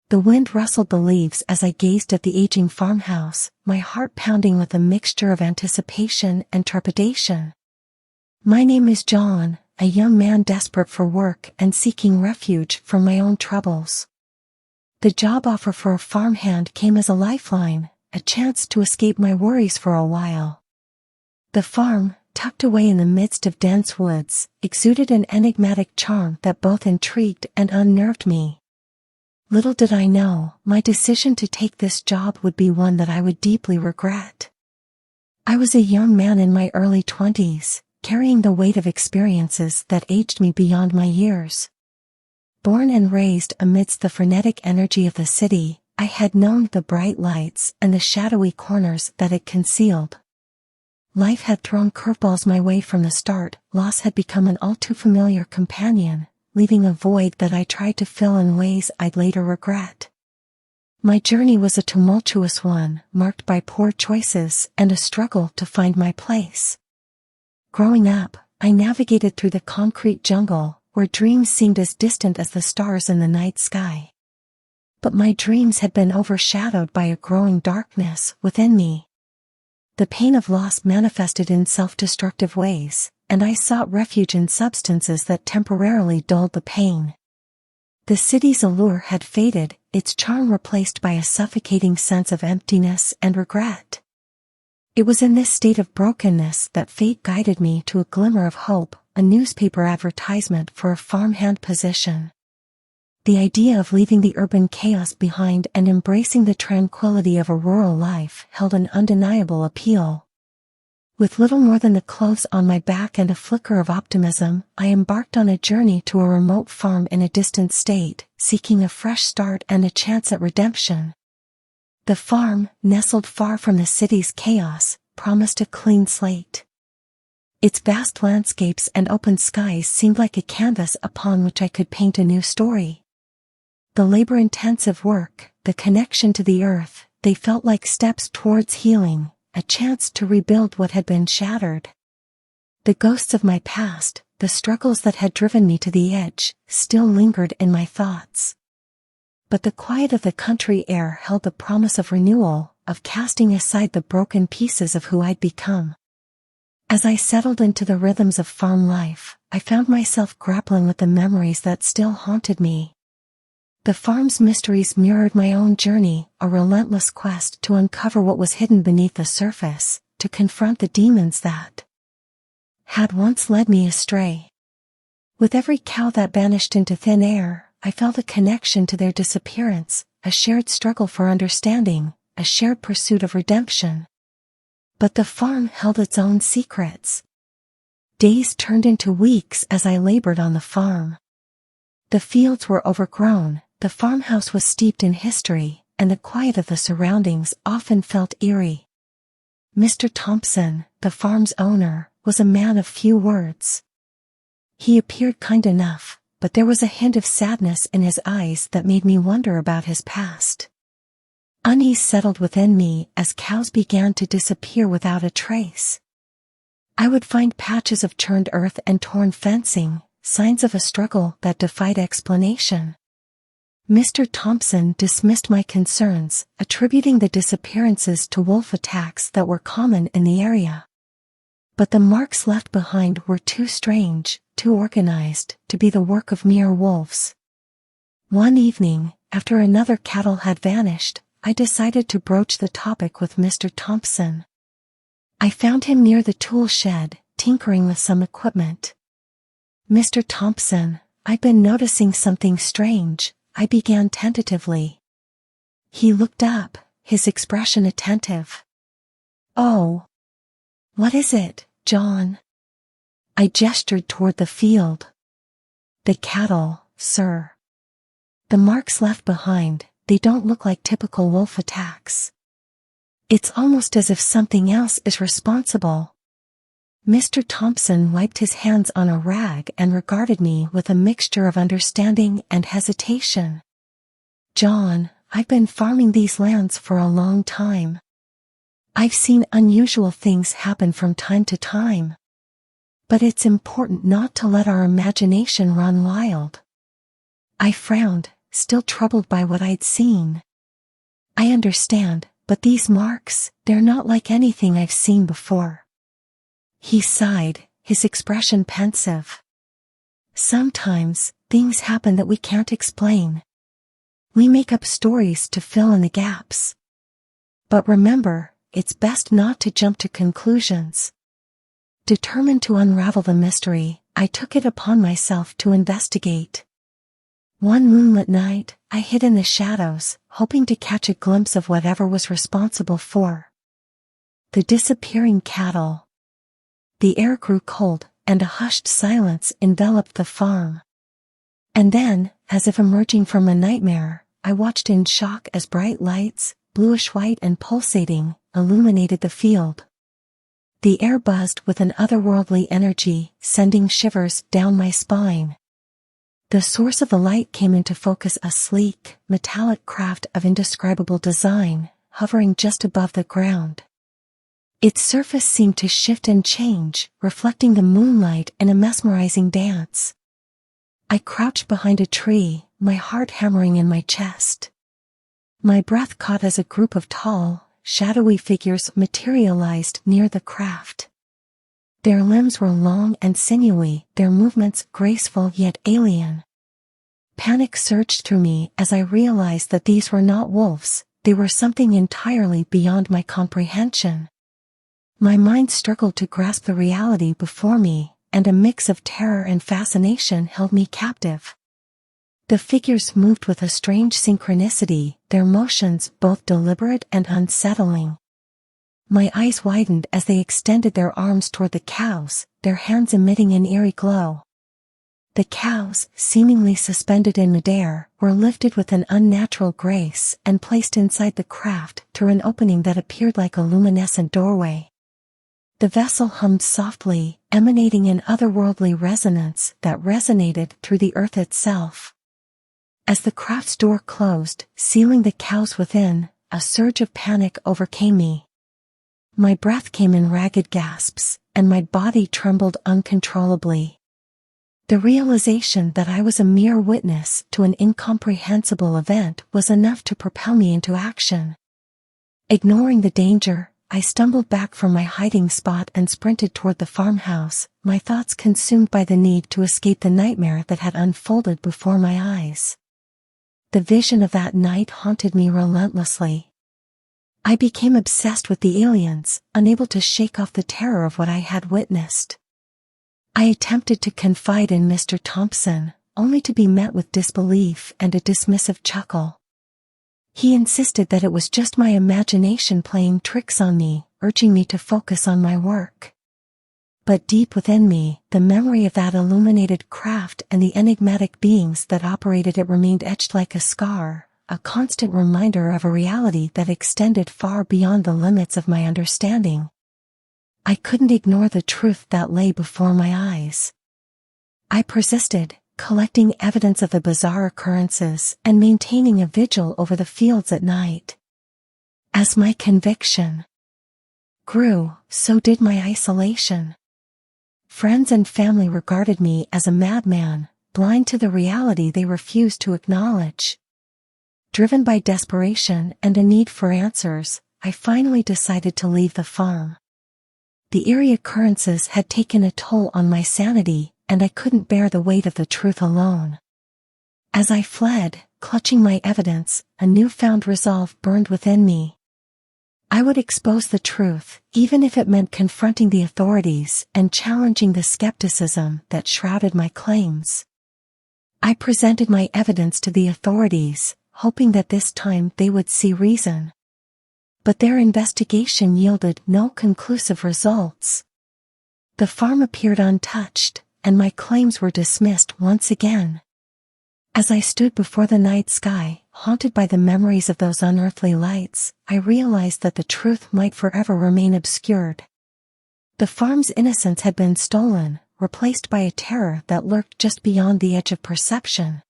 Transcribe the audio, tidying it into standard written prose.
The wind rustled the leaves as I gazed at the aging farmhouse, my heart pounding with a mixture of anticipation and trepidation. My name is John, a young man desperate for work and seeking refuge from my own troubles. The job offer for a farmhand came as a lifeline, a chance to escape my worries for a while. The farm, tucked away in the midst of dense woods, exuded an enigmatic charm that both intrigued and unnerved me. Little did I know, my decision to take this job would be one that I would deeply regret. I was a young man in my early 20s, carrying the weight of experiences that aged me beyond my years. Born and raised amidst the frenetic energy of the city, I had known the bright lights and the shadowy corners that it concealed. Life had thrown curveballs my way from the start. Loss had become an all too familiar companion, leaving a void that I tried to fill in ways I'd later regret. My journey was a tumultuous one, marked by poor choices and a struggle to find my place. Growing up, I navigated through the concrete jungle, where dreams seemed as distant as the stars in the night sky. But my dreams had been overshadowed by a growing darkness within me. The pain of loss manifested in self-destructive ways, and I sought refuge in substances that temporarily dulled the pain. The city's allure had faded, its charm replaced by a suffocating sense of emptiness and regret. It was in this state of brokenness that fate guided me to a glimmer of hope, a newspaper advertisement for a farmhand position. The idea of leaving the urban chaos behind and embracing the tranquility of a rural life held an undeniable appeal. With little more than the clothes on my back and a flicker of optimism, I embarked on a journey to a remote farm in a distant state, seeking a fresh start and a chance at redemption. The farm, nestled far from the city's chaos, promised a clean slate. Its vast landscapes and open skies seemed like a canvas upon which I could paint a new story. The labor-intensive work, the connection to the earth, they felt like steps towards healing, a chance to rebuild what had been shattered. The ghosts of my past, the struggles that had driven me to the edge, still lingered in my thoughts. But the quiet of the country air held the promise of renewal, of casting aside the broken pieces of who I'd become. As I settled into the rhythms of farm life, I found myself grappling with the memories that still haunted me. The farm's mysteries mirrored my own journey, a relentless quest to uncover what was hidden beneath the surface, to confront the demons that had once led me astray. With every cow that vanished into thin air, I felt a connection to their disappearance, a shared struggle for understanding, a shared pursuit of redemption. But the farm held its own secrets. Days turned into weeks as I labored on the farm. The fields were overgrown, the farmhouse was steeped in history, and the quiet of the surroundings often felt eerie. Mr. Thompson, the farm's owner, was a man of few words. He appeared kind enough, but there was a hint of sadness in his eyes that made me wonder about his past. Unease settled within me as cows began to disappear without a trace. I would find patches of churned earth and torn fencing, signs of a struggle that defied explanation. Mr. Thompson dismissed my concerns, attributing the disappearances to wolf attacks that were common in the area. But the marks left behind were too strange, too organized, to be the work of mere wolves. One evening, after another cattle had vanished, I decided to broach the topic with Mr. Thompson. I found him near the tool shed, tinkering with some equipment. "Mr. Thompson, I've been noticing something strange," I began tentatively. He looked up, his expression attentive. "Oh. What is it, John?" I gestured toward the field. "The cattle, sir. The marks left behind, they don't look like typical wolf attacks. It's almost as if something else is responsible." Mr. Thompson wiped his hands on a rag and regarded me with a mixture of understanding and hesitation. "John, I've been farming these lands for a long time. I've seen unusual things happen from time to time. But it's important not to let our imagination run wild." I frowned, still troubled by what I'd seen. I understand, but these marks, they're not like anything I've seen before. He sighed, his expression pensive. Sometimes, things happen that we can't explain. We make up stories to fill in the gaps. But remember, it's best not to jump to conclusions. Determined to unravel the mystery, I took it upon myself to investigate. One moonlit night, I hid in the shadows, hoping to catch a glimpse of whatever was responsible for the disappearing cattle. The air grew cold, and a hushed silence enveloped the farm. And then, as if emerging from a nightmare, I watched in shock as bright lights, bluish-white and pulsating, illuminated the field. The air buzzed with an otherworldly energy, sending shivers down my spine. The source of the light came into focus, a sleek, metallic craft of indescribable design, hovering just above the ground. Its surface seemed to shift and change, reflecting the moonlight in a mesmerizing dance. I crouched behind a tree, my heart hammering in my chest. My breath caught as a group of tall, shadowy figures materialized near the craft. Their limbs were long and sinewy, their movements graceful yet alien. Panic surged through me as I realized that these were not wolves, they were something entirely beyond my comprehension. My mind struggled to grasp the reality before me, and a mix of terror and fascination held me captive. The figures moved with a strange synchronicity, their motions both deliberate and unsettling. My eyes widened as they extended their arms toward the cows, their hands emitting an eerie glow. The cows, seemingly suspended in midair, were lifted with an unnatural grace and placed inside the craft through an opening that appeared like a luminescent doorway. The vessel hummed softly, emanating an otherworldly resonance that resonated through the earth itself. As the craft's door closed, sealing the cows within, a surge of panic overcame me. My breath came in ragged gasps, and my body trembled uncontrollably. The realization that I was a mere witness to an incomprehensible event was enough to propel me into action. Ignoring the danger, I stumbled back from my hiding spot and sprinted toward the farmhouse, my thoughts consumed by the need to escape the nightmare that had unfolded before my eyes. The vision of that night haunted me relentlessly. I became obsessed with the aliens, unable to shake off the terror of what I had witnessed. I attempted to confide in Mr. Thompson, only to be met with disbelief and a dismissive chuckle. He insisted that it was just my imagination playing tricks on me, urging me to focus on my work. But deep within me, the memory of that illuminated craft and the enigmatic beings that operated it remained etched like a scar, a constant reminder of a reality that extended far beyond the limits of my understanding. I couldn't ignore the truth that lay before my eyes. I persisted, collecting evidence of the bizarre occurrences and maintaining a vigil over the fields at night. As my conviction grew, so did my isolation. Friends and family regarded me as a madman, blind to the reality they refused to acknowledge. Driven by desperation and a need for answers, I finally decided to leave the farm. The eerie occurrences had taken a toll on my sanity, and I couldn't bear the weight of the truth alone. As I fled, clutching my evidence, a newfound resolve burned within me. I would expose the truth, even if it meant confronting the authorities and challenging the skepticism that shrouded my claims. I presented my evidence to the authorities, hoping that this time they would see reason. But their investigation yielded no conclusive results. The farm appeared untouched, and my claims were dismissed once again. As I stood before the night sky, haunted by the memories of those unearthly lights, I realized that the truth might forever remain obscured. The farm's innocence had been stolen, replaced by a terror that lurked just beyond the edge of perception.